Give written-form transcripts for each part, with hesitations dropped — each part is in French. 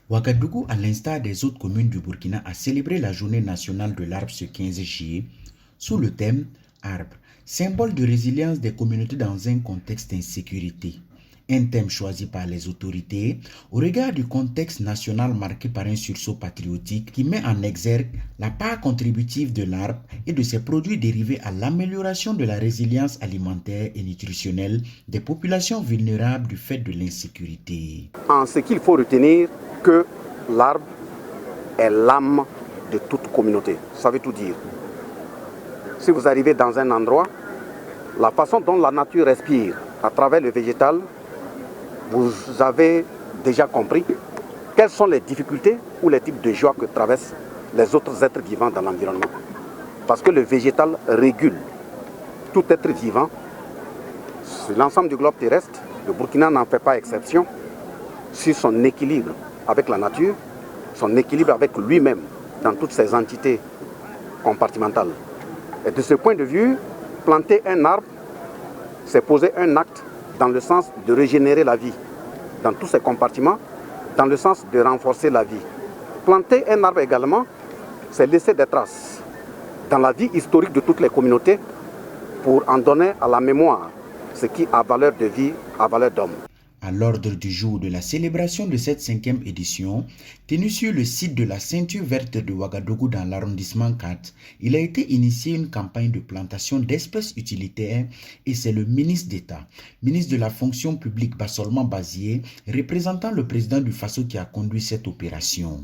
Ouagadougou, à l'instar des autres communes du Burkina, a célébré la journée nationale de l'arbre ce 15 juillet sous le thème Arbre, symbole de résilience des communautés dans un contexte d'insécurité. Un thème choisi par les autorités au regard du contexte national marqué par un sursaut patriotique qui met en exergue la part contributive de l'arbre et de ses produits dérivés à l'amélioration de la résilience alimentaire et nutritionnelle des populations vulnérables du fait de l'insécurité. En ce qu'il faut retenir que l'arbre est l'âme de toute communauté. Ça veut tout dire. Si vous arrivez dans un endroit, la façon dont la nature respire à travers le végétal, vous avez déjà compris quelles sont les difficultés ou les types de joie que traversent les autres êtres vivants dans l'environnement. Parce que le végétal régule tout être vivant sur l'ensemble du globe terrestre. Le Burkina n'en fait pas exception sur son équilibre avec la nature, son équilibre avec lui-même dans toutes ses entités compartimentales. Et de ce point de vue, planter un arbre, c'est poser un acte dans le sens de régénérer la vie, dans tous ses compartiments, dans le sens de renforcer la vie. Planter un arbre également, c'est laisser des traces dans la vie historique de toutes les communautés pour en donner à la mémoire ce qui a valeur de vie, a valeur d'homme. À l'ordre du jour de la célébration de cette 5e édition, tenue sur le site de la ceinture verte de Ouagadougou dans l'arrondissement 4, il a été initié une campagne de plantation d'espèces utilitaires et c'est le ministre d'État, ministre de la fonction publique Bassolman Bazié, représentant le président du Faso qui a conduit cette opération.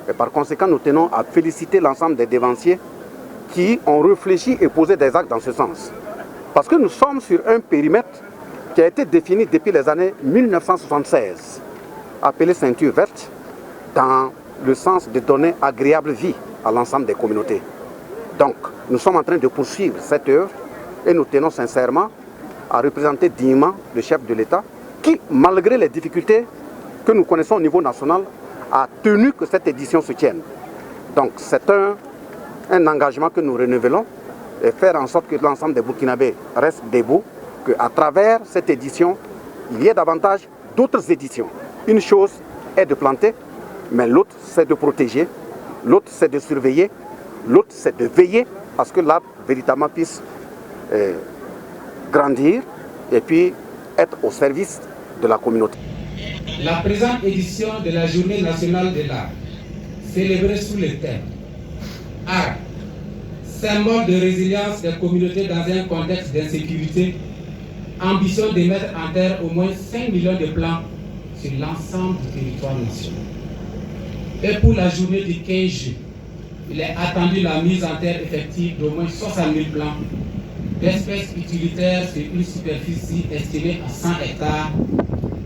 Et par conséquent, nous tenons à féliciter l'ensemble des dévanciers qui ont réfléchi et posé des actes dans ce sens. Parce que nous sommes sur un périmètre qui a été défini depuis les années 1976, appelé ceinture verte, dans le sens de donner agréable vie à l'ensemble des communautés. Donc, nous sommes en train de poursuivre cette œuvre et nous tenons sincèrement à représenter dignement le chef de l'État qui, malgré les difficultés que nous connaissons au niveau national, a tenu que cette édition se tienne. Donc, c'est un engagement que nous renouvelons et faire en sorte que l'ensemble des Burkinabés reste debout, qu'à travers cette édition, il y ait davantage d'autres éditions. Une chose est de planter, mais l'autre c'est de protéger, l'autre c'est de surveiller, l'autre c'est de veiller à ce que l'arbre véritablement puisse grandir et puis être au service de la communauté. La présente édition de la Journée nationale de l'arbre, célébrée sous le thème Arbre, symbole de résilience des communautés dans un contexte d'insécurité, ambition de mettre en terre au moins 5 millions de plants sur l'ensemble du territoire national. Et pour la journée du 15 juillet, il est attendu la mise en terre effective d'au moins 60 000 plants d'espèces utilitaires sur une superficie estimée à 100 hectares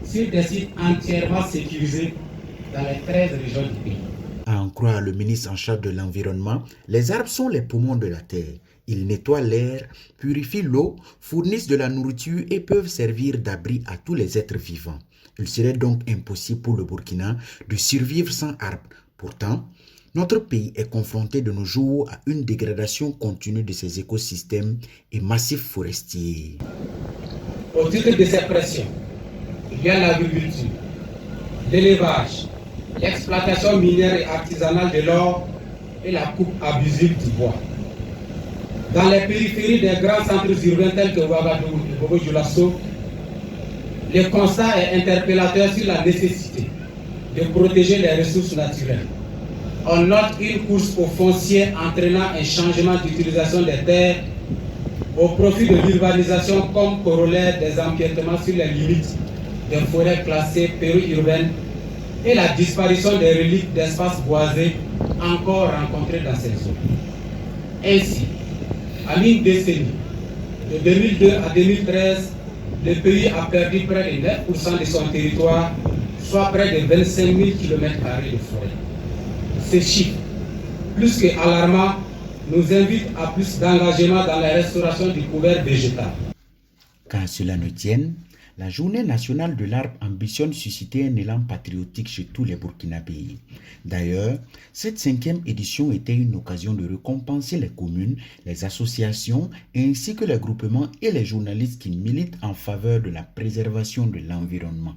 sur des sites entièrement sécurisés dans les 13 régions du pays. À en croire le ministre en charge de l'environnement, les arbres sont les poumons de la terre. Ils nettoient l'air, purifient l'eau, fournissent de la nourriture et peuvent servir d'abri à tous les êtres vivants. Il serait donc impossible pour le Burkina de survivre sans arbres. Pourtant, notre pays est confronté de nos jours à une dégradation continue de ses écosystèmes et massifs forestiers. Au titre de ces pressions, il y a l'agriculture, l'élevage, l'exploitation minière et artisanale de l'or et la coupe abusive du bois. Dans les périphéries des grands centres urbains tels que Ouagadougou et Bobo-Dioulasso, le constat est interpellateur sur la nécessité de protéger les ressources naturelles. On note une course au foncier entraînant un changement d'utilisation des terres au profit de l'urbanisation comme corollaire des empiètements sur les limites des forêts classées périurbaines et la disparition des reliques d'espaces boisés encore rencontrés dans ces zones. Ainsi, en une décennie, de 2002 à 2013, le pays a perdu près de 9% de son territoire, soit près de 25 000 km² de forêt. Ces chiffres, plus que alarmants, nous invitent à plus d'engagement dans la restauration du couvert végétal. Qu'à cela ne tienne, la journée nationale de l'arbre ambitionne susciter un élan patriotique chez tous les Burkinabés. D'ailleurs, cette 5e édition était une occasion de récompenser les communes, les associations ainsi que les groupements et les journalistes qui militent en faveur de la préservation de l'environnement.